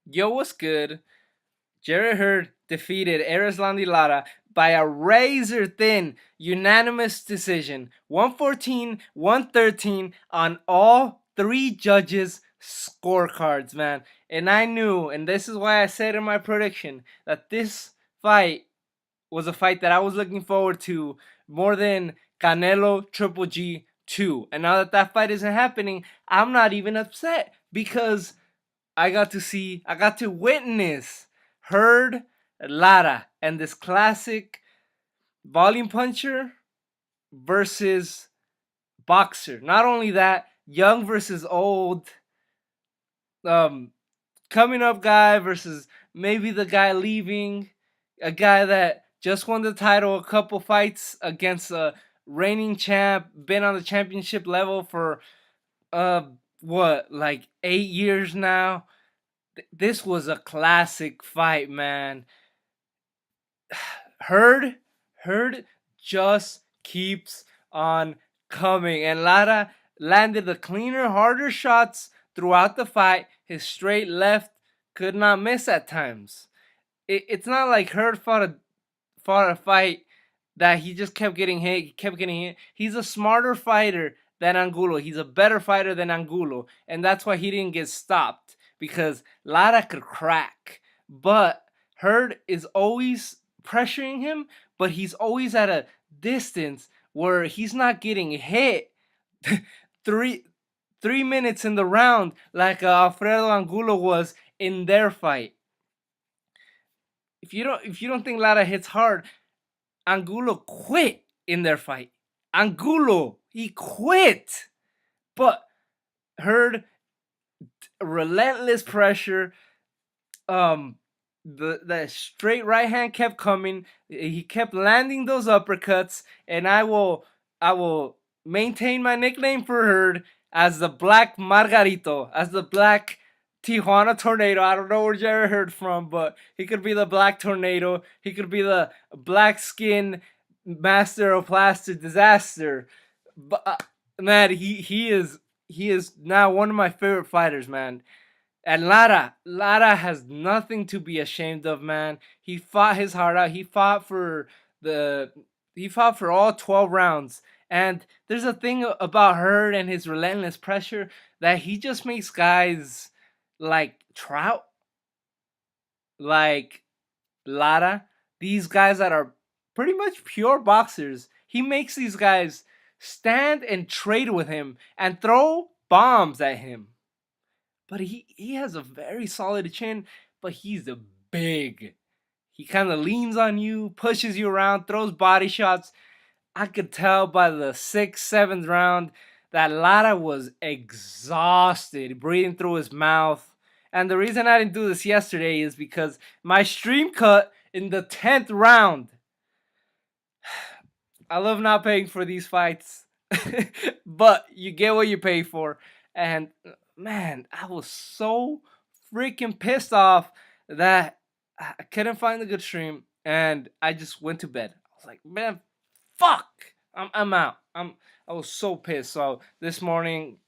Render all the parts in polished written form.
Yo, what's good? Jarrett Hurd defeated Erislandy Lara by a razor thin unanimous decision, 114, 113 on all three judges' scorecards, man. And I knew, and this is why I said in my prediction, that this fight was a fight that I was looking forward to more than Canelo Triple G 2. And now that that fight isn't happening, I'm not even upset because I got to witness Hurd Lara and this classic volume puncher versus boxer. Not only that, young versus old, um, coming up guy versus maybe the guy leaving, a guy that just won the title a couple fights against a reigning champ, been on the championship level for uh what, like 8 years now. This was a classic fight, man. Hurd, Hurd just keeps on coming, and Lara landed the cleaner, harder shots throughout the fight. His straight left could not miss at times. It's not like Hurd fought a fight that he just kept getting hit, kept getting hit. He's a smarter fighter than Angulo. He's a better fighter than Angulo, and that's why he didn't get stopped because Lara could crack. But Hurd is always pressuring him, but he's always at a distance where he's not getting hit. three 3 minutes in the round, like Alfredo Angulo was in their fight. If you don't think Lara hits hard, Angulo quit in their fight. Angulo, he quit. But Hurd, relentless pressure. The straight right hand kept coming. He kept landing those uppercuts, and I will maintain my nickname for Hurd as the Black Margarito, as the Black Tijuana Tornado. I don't know where Jarrett Hurd from, but he could be the Black Tornado. He could be the Black Skin Master of Plaster Disaster. But man, he is now one of my favorite fighters, man. And Lara has nothing to be ashamed of, man. He fought his heart out. The he fought for all 12 rounds. And there's a thing about Hurd and his relentless pressure that he just makes guys like Trout, like Lara, these guys that are pretty much pure boxers. He makes these guys stand and trade with him and throw bombs at him. But he has a very solid chin, but he's a big. He kind of leans on you, pushes you around, throws body shots. I could tell by the sixth, seventh round that Lara was exhausted, breathing through his mouth. And the reason I didn't do this yesterday is because my stream cut in the 10th round. I love not paying for these fights, but you get what you pay for. And man, I was so freaking pissed off that I couldn't find a good stream, and I just went to bed. I was like, man, fuck, I'm out. I was so pissed. So this morning,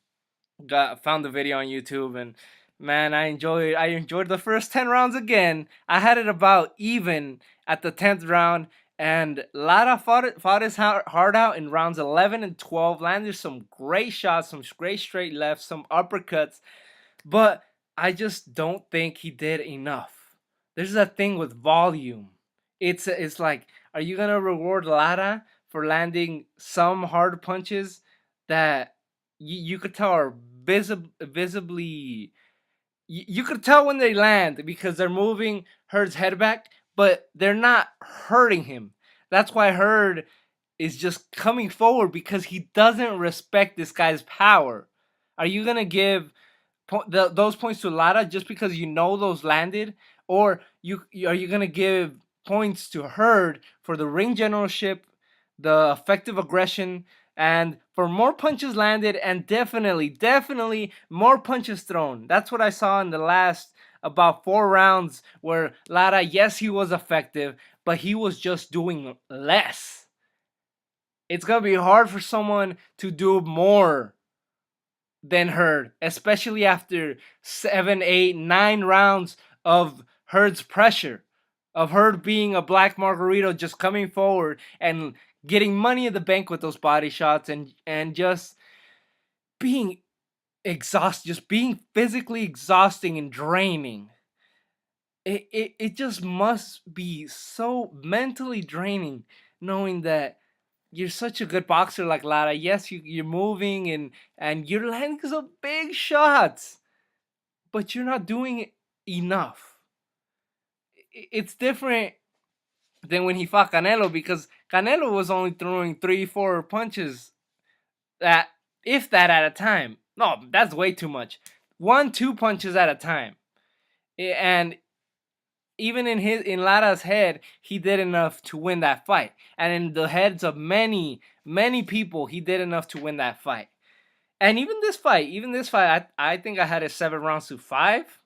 found the video on YouTube, and man, I enjoyed the first 10 rounds again. I had it about even at the 10th round, and Lara fought his heart out in rounds 11 and 12. Landed some great shots, some great straight lefts, some uppercuts, but I just don't think he did enough. There's a thing with volume. It's like, are you gonna reward Lara for landing some hard punches that you could tell are visibly. You could tell when they land because they're moving Hurd's head back, but they're not hurting him. That's why Hurd is just coming forward because he doesn't respect this guy's power. Are you gonna give those points to Lara just because you know those landed, or are you gonna give points to Hurd for the ring generalship, the effective aggression, and for more punches landed, and definitely more punches thrown? That's what I saw in the last about 4 rounds where Lara, yes, he was effective, but he was just doing less. It's gonna be hard for someone to do more than Hurd, especially after 7, 8, 9 rounds of Hurd's pressure, of Hurd being a black margarito, just coming forward and getting money in the bank with those body shots, and just being exhausted, just being physically exhausting and draining. It just must be so mentally draining knowing that you're such a good boxer like Lara. Yes, you're moving and you're landing some big shots, but you're not doing it enough. It's different than when he fought Canelo, because Canelo was only throwing 3, 4 punches, that if that, at a time. No, that's way too much. 1, 2 punches at a time. And even in Lara's head, he did enough to win that fight. And in the heads of many, many people, he did enough to win that fight. And even this fight, I think I had it 7 rounds to 5.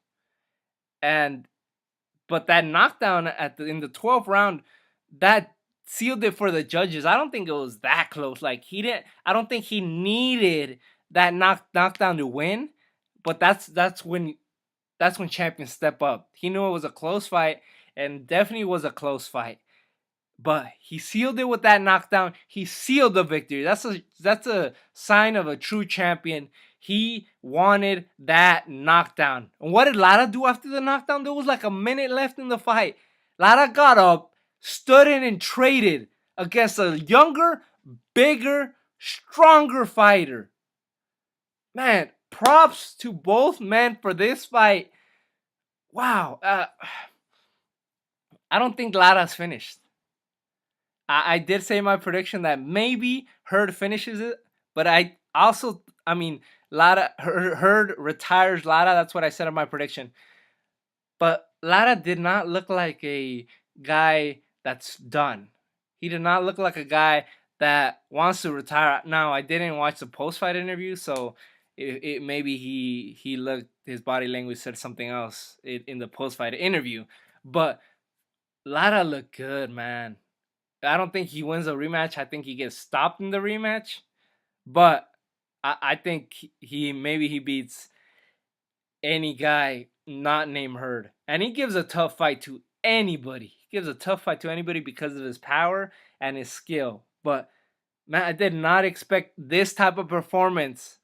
And but that knockdown in the 12th round, that sealed it for the judges. I don't think it was that close. Like, he didn't. I don't think he needed that knockdown to win. But that's when champions step up. He knew it was a close fight, and definitely was a close fight. But he sealed it with that knockdown. He sealed the victory. That's a sign of a true champion. He wanted that knockdown. And what did Lara do after the knockdown? There was like a minute left in the fight. Lara got up, stood in, and traded against a younger, bigger, stronger fighter. Man, props to both men for this fight. Wow. I don't think Lara's finished. I did say my prediction that maybe Hurd finishes it, but I mean, Hurd retires Lara. That's what I said in my prediction. But Lara did not look like a guy that's done. He did not look like a guy that wants to retire. Now, I didn't watch the post-fight interview, so it maybe he looked, his body language said something else in the post-fight interview. But Lara looked good, man. I don't think he wins a rematch. I think he gets stopped in the rematch. But I think he beats any guy not named Hurd. And he gives a tough fight to anybody. He gives a tough fight to anybody because of his power and his skill. But man, I did not expect this type of performance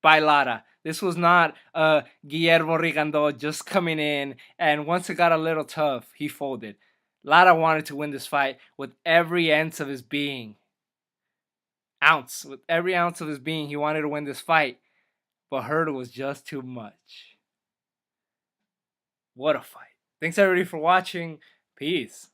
by Lara. This was not Guillermo Rigondeaux just coming in, and once it got a little tough, he folded. Lara wanted to win this fight with every ounce of his being. With every ounce of his being, he wanted to win this fight. But Hurd was just too much. What a fight. Thanks everybody for watching. Peace.